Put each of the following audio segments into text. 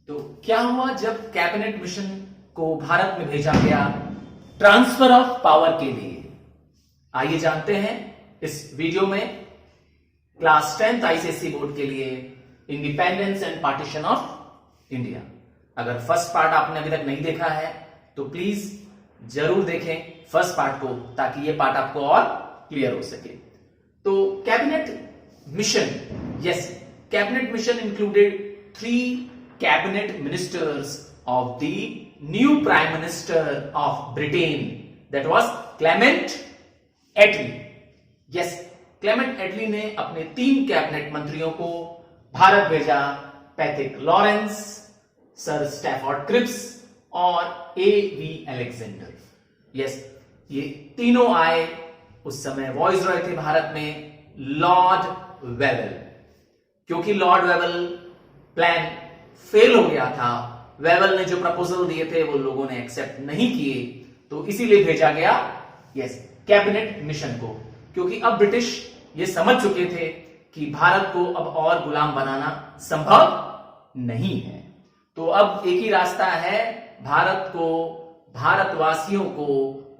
तो क्या हुआ जब कैबिनेट मिशन को भारत में भेजा गया ट्रांसफर ऑफ पावर के लिए? आइए जानते हैं इस वीडियो में। क्लास 10th आईसीएसई बोर्ड के लिए independence and partition of India. अगर फर्स्ट पार्ट आपने अभी तक नहीं देखा है तो प्लीज जरूर देखें फर्स्ट पार्ट को, ताकि ये पार्ट आपको और क्लियर हो सके। तो cabinet mission, yes, cabinet mission included 3 cabinet ministers of the new prime minister of Britain, that was Clement Attlee. Yes, Clement Attlee ने अपने 3 कैबिनेट मंत्रियों को भारत भेजा, Patrick Lawrence, Sir Stafford Cripps और A.V. अलेक्जेंडर। यस, ये तीनों आए। उस समय वॉइसरॉय थे भारत में लॉर्ड वेवेल। क्योंकि लॉर्ड वेवेल प्लान फेल हो गया था, वेवेल ने जो प्रपोजल दिए थे वो लोगों ने एक्सेप्ट नहीं किए, तो इसीलिए भेजा गया यस कैबिनेट मिशन को। क्योंकि अब ब्रिटिश ये समझ चुके थे कि भारत को अब और गुलाम बनाना संभव नहीं है, तो अब एक ही रास्ता है, भारत को, भारतवासियों को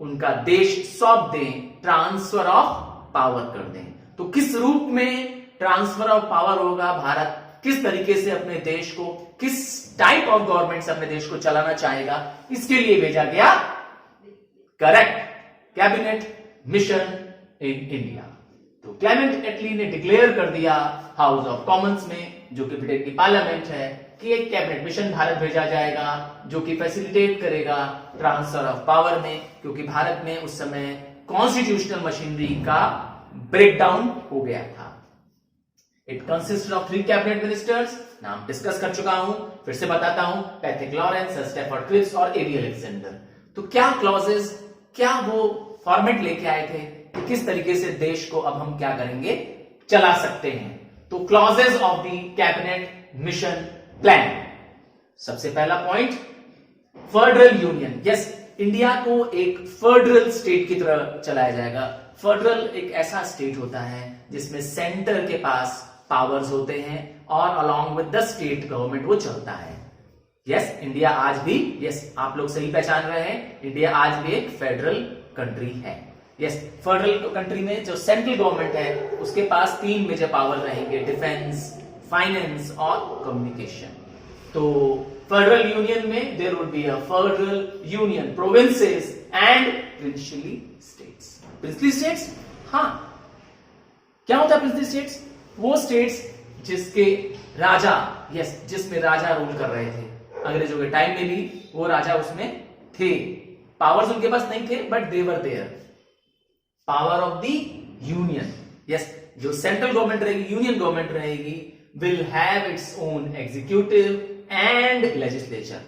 उनका देश सौंप दें, ट्रांसफर ऑफ पावर कर दें। तो किस रूप में ट्रांसफर ऑफ पावर होगा, भारत किस तरीके से अपने देश को, किस टाइप ऑफ गवर्नमेंट से अपने देश को चलाना चाहेगा, इसके लिए भेजा गया correct cabinet mission in India. तो क्लेमेंट एटली ने डिक्लेयर कर दिया हाउस ऑफ कॉमन्स में, जो कि ब्रिटेन की पार्लियामेंट है, कि एक कैबिनेट मिशन भारत भेजा जाएगा जो कि फैसिलिटेट करेगा ट्रांसफर ऑफ पावर में, क्योंकि भारत में उस समय कॉन्स्टिट्यूशनल मशीनरी का ब्रेकडाउन हो गया था। It consist of 3 cabinet ministers, नाम डिस्कस कर चुका हूं, फिर से बताता हूं, Patrick Lawrence, Sir Stafford Cripps और A.V. अलेक्जेंडर। तो क्या क्लॉजेस, क्या वो फॉर्मेट लेके आए थे कि किस तरीके से देश को अब हम क्या करेंगे, चला सकते हैं। तो clauses of the cabinet mission plan. सबसे पहला point, federal union. Yes, India को एक फेडरल स्टेट की तरह चलाया जाएगा। फेडरल एक ऐसा स्टेट होता है जिसमें सेंटर के पास पावर्स होते हैं और along with the state government वो चलता है। यस, इंडिया आज भी, यस आप लोग सही पहचान रहे हैं, इंडिया आज भी एक फेडरल कंट्री है। यस, फेडरल कंट्री में जो सेंट्रल गवर्नमेंट है उसके पास 3 मेजर पावर रहेंगे, डिफेंस, फाइनेंस और कम्युनिकेशन। तो फेडरल यूनियन में there would be a federal union, provinces and princely states. Princely states, हाँ, क्या होता है प्रिंसली स्टेट्स? वो स्टेट्स जिसके राजा, यस, जिसमें राजा रूल कर रहे थे। अंग्रेजों के टाइम में भी वो राजा उसमें थे, पावर्स उनके पास नहीं थे, but they were there. Power of the union, yes, जो सेंट्रल गवर्नमेंट रहेगी, यूनियन गवर्नमेंट रहेगी, will have its own executive and legislature.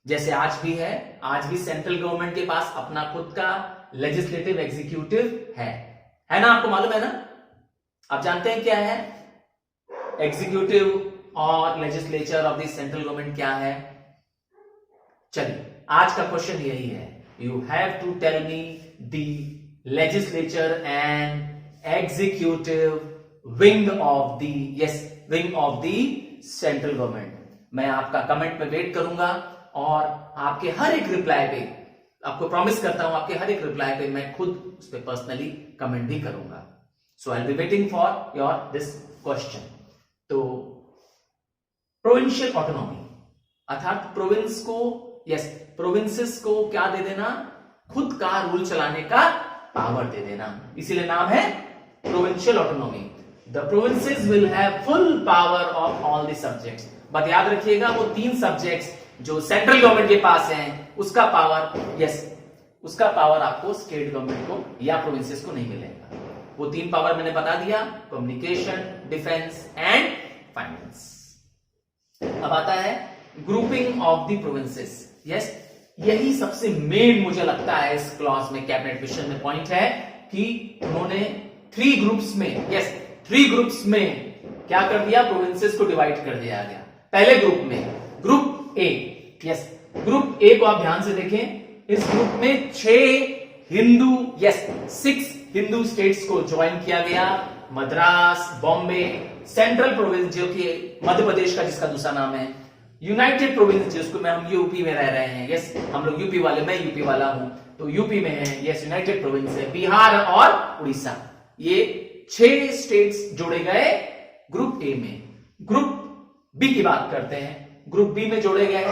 जैसे आज भी है, आज भी सेंट्रल गवर्नमेंट के पास अपना खुद का लेजिस्लेटिव एग्जीक्यूटिव है ना, आपको मालूम है ना? आप जानते हैं क्या है एग्जीक्यूटिव और legislature of the central government क्या है? चलिए, आज का क्वेश्चन यही है, you have to tell me the legislature and executive wing of the, yes, wing of the central government. मैं आपका कमेंट में वेट करूंगा और आपके हर एक रिप्लाई पे, आपको प्रॉमिस करता हूं, आपके हर एक रिप्लाई पे मैं खुद उस पर पर्सनली कमेंट भी करूंगा। So I will be waiting for your this question. तो प्रोविंशियल ऑटोनॉमी, अर्थात प्रोविंस को, यस, प्रोविंसेस को क्या दे देना, खुद का रूल चलाने का पावर दे देना, इसीलिए नाम है provincial autonomy. The provinces will have full power of all the subjects. But याद रखिएगा, वो 3 सब्जेक्ट्स जो सेंट्रल गवर्नमेंट के पास हैं, उसका पावर, यस, उसका पावर आपको स्टेट गवर्नमेंट को या प्रोविंसेस को नहीं मिलेगा। वो 3 पावर मैंने बता दिया, कम्युनिकेशन, डिफेंस एंड फाइनेंस। अब आता है grouping of the provinces. Yes, यही सबसे मेन मुझे लगता है इस क्लॉज में, कैबिनेट मिशन में पॉइंट है कि उन्होंने 3 ग्रुप्स में, यस, 3 ग्रुप्स में क्या कर दिया, प्रोविंसेस को डिवाइड कर दिया गया। पहले ग्रुप में, group A, yes, group A को आप ध्यान से देखें, इस ग्रुप में 6 हिंदू, यस, 6 हिंदू स्टेट्स को ज्वाइन किया गया। मद्रास, बॉम्बे, सेंट्रल प्रोविंस जो कि मध्य प्रदेश का जिसका दूसरा नाम है, यूनाइटेड प्रोविंस, जिसको मैं हम यूपी में रह रहे हैं, यस हम लोग यूपी वाले, मैं यूपी वाला हूं, तो यूपी में है, यस यूनाइटेड प्रोविंस है, बिहार और उड़ीसा, ये 6 स्टेट्स जोड़े गए ग्रुप ए में। ग्रुप बी की बात करते हैं, ग्रुप बी में जोड़े गए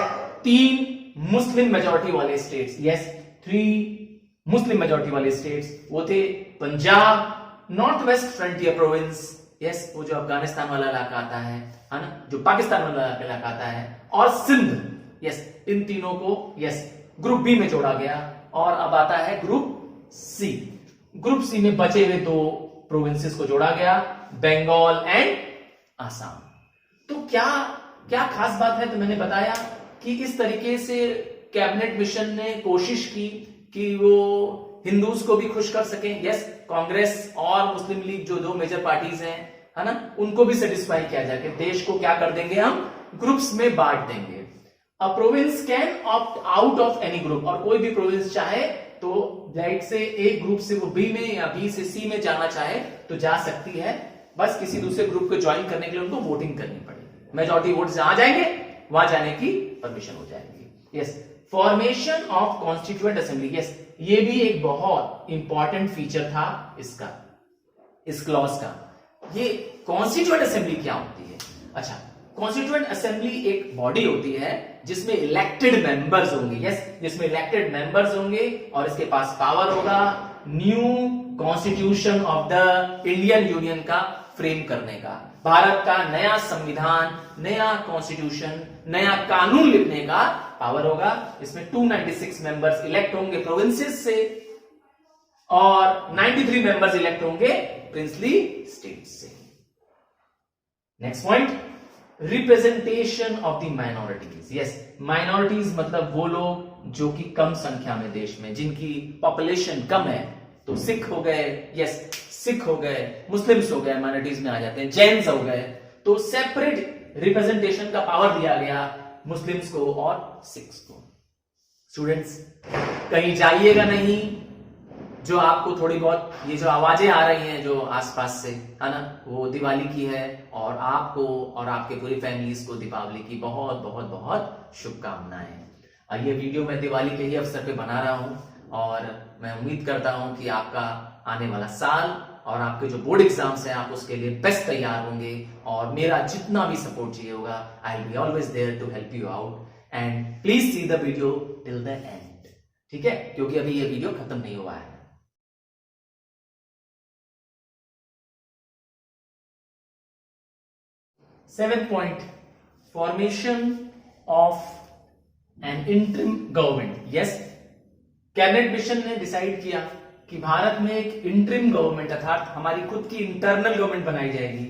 3 मुस्लिम मेजॉरिटी वाले स्टेट्स, यस 3 मुस्लिम मेजॉरिटी वाले स्टेट्स, वो थे Punjab, north west frontier province, yes वो जो अफगानिस्तान वाला इलाका आता है ना, जो पाकिस्तान वाला इलाका आता है, और सिंध, यस इन तीनों को यस ग्रुप बी में जोड़ा गया। और अब आता है ग्रुप सी। ग्रुप सी में बचे हुए 2 प्रोविंसेस को जोड़ा गया, बंगाल एंड आसाम। तो क्या क्या खास बात है, तो मैंने बताया कि इस तरीके से कैबिनेट मिशन ने कोशिश की कि वो हिंदूज को भी खुश कर सकें। यस कांग्रेस और मुस्लिम लीग जो 2 मेजर पार्टीज हैं, है ना, उनको भी सेटिस्फाई किया जाए कि देश को क्या कर देंगे, हम ग्रुप्स में बांट देंगे। अ province can opt out of any group, और कोई भी प्रोविंस चाहे तो राइट से एक ग्रुप से वो बी में या बी से सी में जाना चाहे तो जा सकती है, बस किसी दूसरे ग्रुप को ज्वाइन करने के लिए उनको वोटिंग करनी पड़ेगी। मेजॉरिटी वोट जहां जाएंगे वहां जाने की परमिशन हो जाएगी। Yes formation of constituent assembly, yes ये भी एक बहुत इंपॉर्टेंट फीचर था इसका, इस क्लॉज का। ये कॉन्स्टिट्यूएंट असेंबली क्या होती है? अच्छा, कॉन्स्टिट्यूएंट असेंबली एक बॉडी होती है जिसमें इलेक्टेड मेंबर्स होंगे, यस जिसमें इलेक्टेड मेंबर्स होंगे और इसके पास पावर होगा new constitution of the Indian union का फ्रेम करने का, भारत का नया संविधान, नया कॉन्स्टिट्यूशन, नया कानून लिखने का पावर होगा। इसमें 296 मेंबर्स इलेक्ट होंगे प्रोविंसेस से और 93 मेंबर्स इलेक्ट होंगे प्रिंसली स्टेट्स से। Next point, representation of the minorities. Yes minorities मतलब वो लोग जो कि कम संख्या में देश में, जिनकी पॉपुलेशन कम है, तो सिख हो गए, यस सिख हो गए, मुस्लिम्स हो गए, माइनॉरिटीज में आ जाते हैं, जैन्स हो गए, तो सेपरेट रिप्रेजेंटेशन का पावर दिया गया मुस्लिम्स को और सिख्स को। स्टूडेंट्स कहीं जाइएगा नहीं, जो आपको थोड़ी बहुत ये जो आवाजें आ रही हैं जो आसपास से, है ना, वो दिवाली की है और आपको और आपके पूरी फैमिलीज को दीपावली की बहुत बहुत बहुत शुभकामनाएं। ये वीडियो मैं दिवाली के ही अवसर पे बना रहा हूं और मैं उम्मीद करता हूं कि आपका आने वाला साल और आपके जो बोर्ड एग्जाम्स हैं आप उसके लिए बेस्ट तैयार होंगे और मेरा जितना भी सपोर्ट चाहिए होगा, I will be always there to help you out and please see the video till the end. ठीक है, क्योंकि अभी ये वीडियो खत्म नहीं हुआ है। 7th point, formation of N interim government. Yes cabinet mission ने डिसाइड किया कि भारत में एक इंटरिम गवर्नमेंट अर्थात हमारी खुद की इंटरनल गवर्नमेंट बनाई जाएगी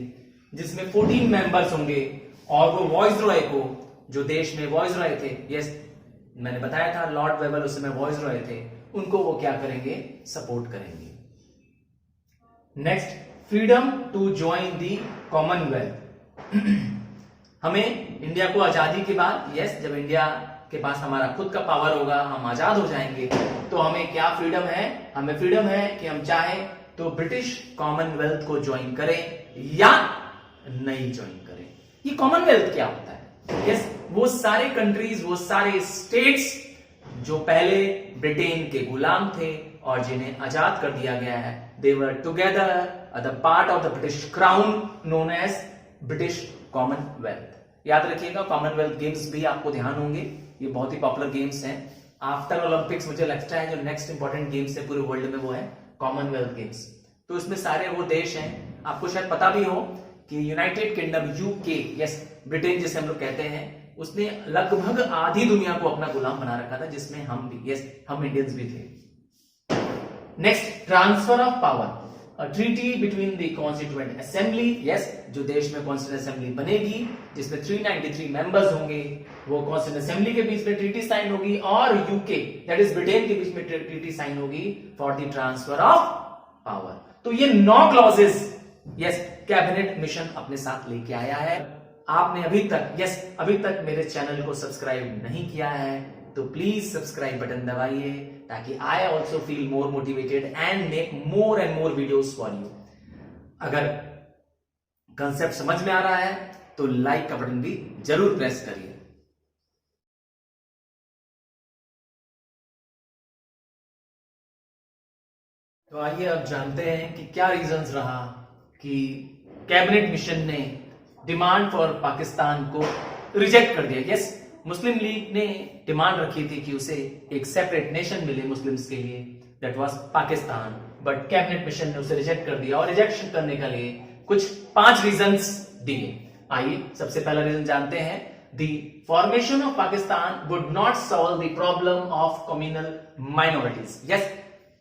जिसमें 14 मेंबर्स होंगे और वो वॉइसरॉय को, जो देश में वॉइसरॉय थे, यस मैंने बताया था लॉर्ड वेबल उस समय वॉइसरॉय थे, उनको वो क्या करेंगे, सपोर्ट करेंगे। Next, freedom to join the Commonwealth. हमें इंडिया को आजादी के बाद, यस जब इंडिया के पास हमारा खुद का पावर होगा, हम आजाद हो जाएंगे, तो हमें क्या फ्रीडम है, हमें फ्रीडम है कि हम चाहें तो ब्रिटिश कॉमनवेल्थ को ज्वाइन करें या नहीं ज्वाइन करें। ये कॉमनवेल्थ क्या होता है? यस वो सारे कंट्रीज, वो सारे स्टेट्स जो पहले ब्रिटेन के गुलाम थे और जिन्हें आजाद कर दिया गया है, they were together the part of the British Crown known as British Commonwealth. याद रखिएगा, कॉमनवेल्थ गेम्स भी आपको ध्यान होंगे, ये बहुत ही पॉपुलर गेम्स हैं। आफ्टर ओलंपिक्स मुझे लगता है जो नेक्स्ट इंपॉर्टेंट गेम्स है पूरे वर्ल्ड में वो है कॉमनवेल्थ गेम्स। तो इसमें सारे वो देश हैं, आपको शायद पता भी हो कि United kingdom UK, yes Britain जिसे हम लोग कहते हैं, उसने लगभग आधी दुनिया को अपना गुलाम बना रखा था, जिसमें हम भी, यस हम इंडियंस भी थे। Next, transfer of power, treaty between the constituent assembly. Yes जो देश में कॉन्स्टिट्यूएंट असेंबली बनेगी जिसमें 393 मेंबर्स होंगे, वो कॉन्स्टिट्यूएंट असेंबली के बीच में ट्रीटी साइन होगी और यूके दैट इज ब्रिटेन के बीच में ट्रीटी साइन होगी for the transfer of power. तो ये 9 क्लॉजेस यस कैबिनेट मिशन अपने साथ लेके आया है। आपने अभी तक मेरे चैनल को सब्सक्राइब नहीं किया है तो प्लीज सब्सक्राइब बटन दबाइए ताकि I also feel more motivated and make more and more videos for you. अगर कंसेप्ट समझ में आ रहा है तो लाइक का बटन भी जरूर प्रेस करिए। तो आइए अब जानते हैं कि क्या रीजंस रहा कि कैबिनेट मिशन ने डिमांड फॉर पाकिस्तान को रिजेक्ट कर दिया। यस, मुस्लिम लीग ने डिमांड रखी थी कि उसे एक सेपरेट नेशन मिले मुस्लिम्स के लिए, that was Pakistan, but cabinet mission ने उसे रिजेक्ट कर दिया। और रिजेक्शन करने के लिए कुछ 5 रीजंस दिए। आइए सबसे पहला रीजन जानते हैं। The formation of Pakistan would not solve the problem of communal minorities. Yes,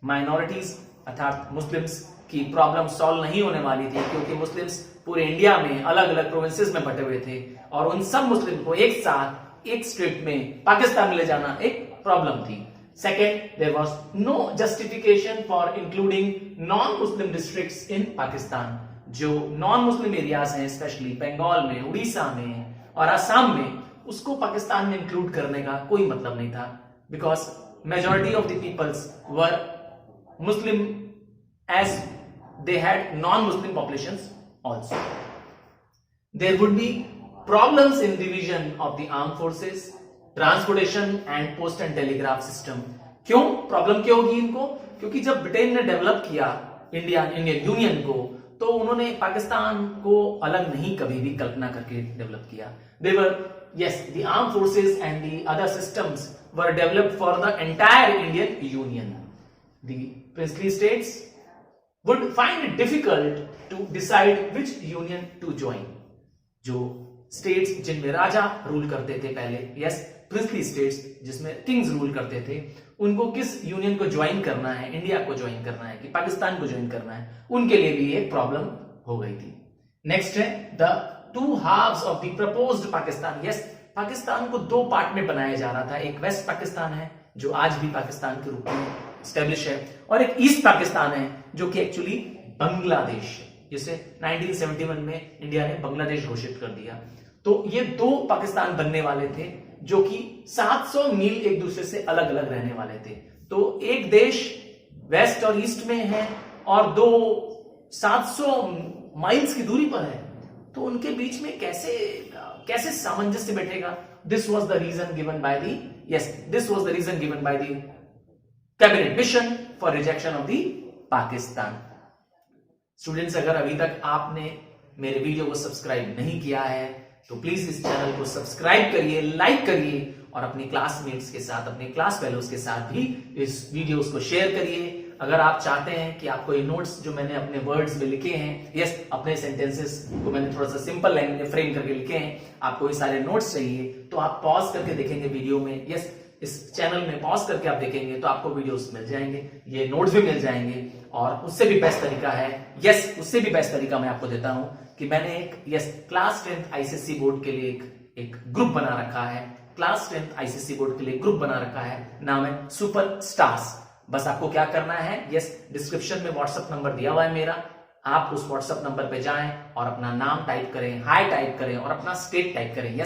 minorities अर्थात मुस्लिम्स की प्रॉब्लम सॉल्व नहीं होने वाली थी, क्योंकि मुस्लिम्स पूरे इंडिया में अलग अलग प्रोविंसेस में बटे हुए थे और उन सब मुस्लिम को एक साथ एक स्टेट में पाकिस्तान में ले जाना एक प्रॉब्लम थी। Second, there was no justification for including non Muslim districts in Pakistan. जो नॉन मुस्लिम एरियाज हैं, स्पेशली बंगाल में, उड़ीसा में और असम में, उसको पाकिस्तान में इंक्लूड करने का कोई मतलब नहीं था, because majority of the peoples were Muslim as they had non-Muslim populations also. There would be problems in division of the armed forces, transportation and post and telegraph system. क्यों प्रॉब्लम क्यों होगी इनको? क्योंकि जब ब्रिटेन ने develop किया Indian union को, तो उन्होंने पाकिस्तान को अलग नहीं कभी भी कल्पना करके डेवलप किया। They were, yes, the armed forces and the other systems were developed for the entire Indian Union. The princely states would find it difficult to decide which union to join. जो states जिनमें राजा rule करते थे पहले, yes, princely states जिसमें kings rule करते थे, उनको किस यूनियन को ज्वाइन करना है, इंडिया को ज्वाइन करना है कि पाकिस्तान को ज्वाइन करना है, उनके लिए भी एक प्रॉब्लम हो गई थी। नेक्स्ट है the 2 halves of the proposed Pakistan. yes, Pakistan को 2 पार्ट में बनाया जा रहा था। एक वेस्ट पाकिस्तान है जो आज भी पाकिस्तान के रूप में स्टैब्लिश है, और एक ईस्ट पाकिस्तान है जो कि एक्चुअली बांग्लादेश है, जिसे 1971 में इंडिया ने बांग्लादेश घोषित कर दिया। तो ये 2 पाकिस्तान बनने वाले थे जो कि 700 मील एक दूसरे से अलग अलग रहने वाले थे। तो एक देश वेस्ट और ईस्ट में है और 2 700 माइल्स की दूरी पर है, तो उनके बीच में कैसे सामंजस्य बैठेगा? This was the reason given by the this was the reason given by the cabinet mission for rejection of the Pakistan. Students, अगर अभी तक आपने मेरे वीडियो को सब्सक्राइब नहीं किया है तो प्लीज इस चैनल को सब्सक्राइब करिए, लाइक करिए और अपनी क्लासमेट्स के साथ, अपने क्लास फेलोज के साथ भी इस वीडियोस को शेयर करिए। अगर आप चाहते हैं कि आपको ये नोट्स जो मैंने अपने वर्ड्स में लिखे हैं, यस, अपने सेंटेंसेस को मैंने थोड़ा सा सिंपल लैंग्वेज में फ्रेम करके लिखे हैं, आपको ये सारे नोट्स चाहिए तो आप पॉज करके देखेंगे वीडियो में। यस, इस चैनल में पॉज करके आप देखेंगे तो आपको वीडियोस मिल जाएंगे, ये नोट्स भी मिल जाएंगे। और उससे भी बेस्ट तरीका है, यस, उससे भी बेस्ट तरीका मैं आपको देता हूं कि मैंने एक क्लास 10th आईसीएसई बोर्ड के लिए एक ग्रुप बना रखा है। क्लास 10th आईसीएसई बोर्ड के लिए ग्रुप बना रखा है, नाम है सुपर स्टार्स। बस आपको क्या करना है, डिस्क्रिप्शन में व्हाट्सएप नंबर दिया हुआ है मेरा, आप उस व्हाट्सएप नंबर पे जाएं और अपना नाम टाइप करें, हाय टाइप करें और अपना स्टेट टाइप करें।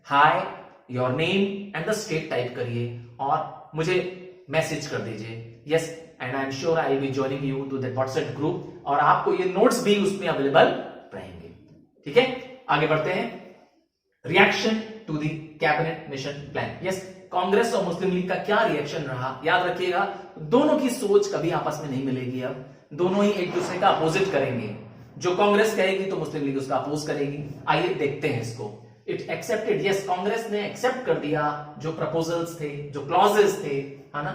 Hi, your name and the state type करिए और मुझे मैसेज कर दीजिए। Yes, and I am sure I will be joining you to that WhatsApp group और आपको ये नोट्स भी उसमें अवेलेबल रहेंगे। ठीक है, आगे बढ़ते हैं। Reaction to the cabinet mission plan. Yes, Congress और मुस्लिम लीग का क्या रिएक्शन रहा? याद रखिएगा, दोनों की सोच कभी आपस में नहीं मिलेगी। अब दोनों ही एक दूसरे का अपोजिट करेंगे। जो कांग्रेस कहेगी तो मुस्लिम लीग उसका अपोज करेगी। आइए देखते हैं इसको। इट एक्सेप्टेड, यस, कांग्रेस ने एक्सेप्ट कर दिया जो प्रपोजल्स थे, जो क्लॉजेस थे, है ना,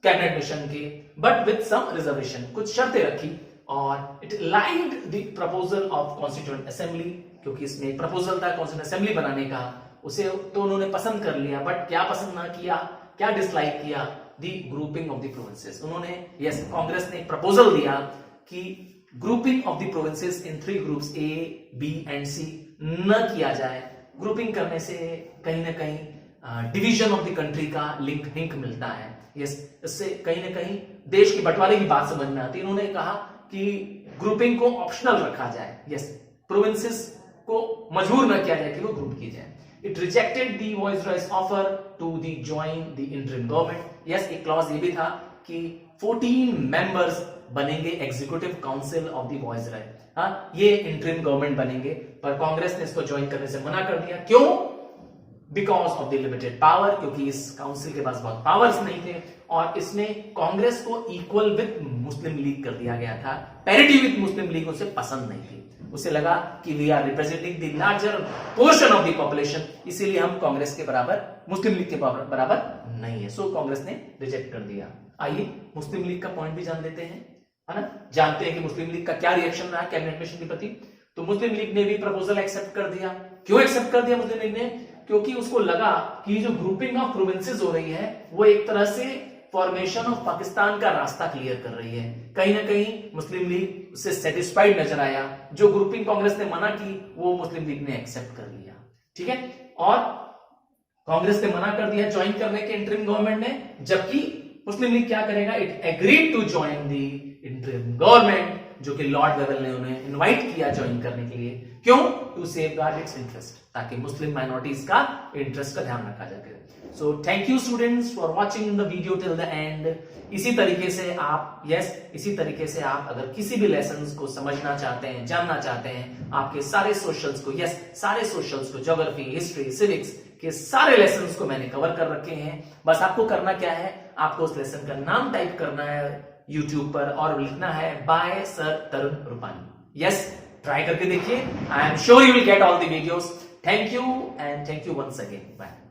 कैबिनेट मिशन के, बट विद सम रिजर्वेशन, कुछ शर्तें रखी। और it liked the proposal of constituent assembly, क्योंकि इसमें एक प्रपोजल था कॉन्स्टिट्यूएंट असेंबली बनाने का, उसे तो उन्होंने पसंद कर लिया। बट क्या पसंद ना किया, क्या डिसलाइक किया? The grouping of the provinces. उन्होंने, यस, कांग्रेस ने एक प्रपोजल दिया कि grouping of the provinces in 3 groups A, B and C न किया जाए। ग्रुपिंग करने से कहीं ना कहीं डिवीजन ऑफ द कंट्री का लिंक मिलता है। यस, इससे कहीं ना कहीं देश की बंटवारे की बात समझ में आती है। उन्होंने कहा कि ग्रुपिंग को ऑप्शनल रखा जाए। यस, प्रोविंसेस को मजबूर न किया जाए कि वो ग्रुप की जाए। It rejected the Viceroy's offer to join the interim government. Yes, एक क्लॉज ये भी था कि 14 मेंबर्स बनेंगे executive council of the viceroy. हाँ, ये इंटरिम गवर्नमेंट बनेंगे, पर कांग्रेस ने इसको ज्वाइन करने से मना कर दिया। क्यों? Because of the limited power, क्योंकि इस काउंसिल के पास बहुत पावर्स नहीं थे और इसने कांग्रेस को इक्वल विद मुस्लिम लीग कर दिया गया था। पैरिटी विद मुस्लिम लीग उसे पसंद नहीं थी। उसे लगा कि we are representing the larger portion of the population, इसीलिए हम कांग्रेस के बराबर, मुस्लिम लीग के बराबर नहीं है। सो कांग्रेस ने रिजेक्ट कर दिया। आइए मुस्लिम लीग का पॉइंट भी जान लेते हैं, है ना। जानते हैं कि मुस्लिम लीग का क्या रिएक्शन रहा कैबिनेट मिशन के प्रति। तो मुस्लिम लीग ने भी प्रपोजल एक्सेप्ट कर दिया। क्यों एक्सेप्ट कर दिया मुस्लिम लीग ने? क्योंकि उसको लगा कि जो ग्रुपिंग ऑफ प्रोविंसेस हो रही है वो एक तरह से फॉर्मेशन ऑफ पाकिस्तान का रास्ता क्लियर कर रही है। कहीं ना कहीं मुस्लिम लीग उससे सेटिस्फाइड नजर आया। जो ग्रुपिंग कांग्रेस ने मना की वो मुस्लिम लीग ने एक्सेप्ट कर लिया, ठीक है। और कांग्रेस ने मना कर दिया ज्वाइन करने के इंटरिम गवर्नमेंट ने, जबकि मुस्लिम लीग क्या करेगा, it agreed to join the interim government, जो कि लॉर्ड वेवल ने उन्हें इनवाइट किया ज्वाइन करने के लिए। क्यों? टू सेफगार्ड इट्स इंटरेस्ट, ताकि मुस्लिम माइनॉरिटीज का इंटरेस्ट का ध्यान रखा जाए। So thank you students for watching the video till the and. इसी तरीके से आप इसी तरीके से आप अगर किसी भी लेसन्स को समझना चाहते हैं, जानना चाहते हैं, आपके सारे सोशल्स को, सारे सोशल्स को, ज्योग्राफी, हिस्ट्री, सिविक्स के सारे लेसन्स को मैंने कवर कर रखे हैं। बस आपको करना क्या है, आपको उस लेसन का नाम टाइप करना है YouTube पर और लिखना है by Sir Tarun Rupani. Try करके देखिए। I am sure you will get all the videos. Thank you and thank you once again. Bye.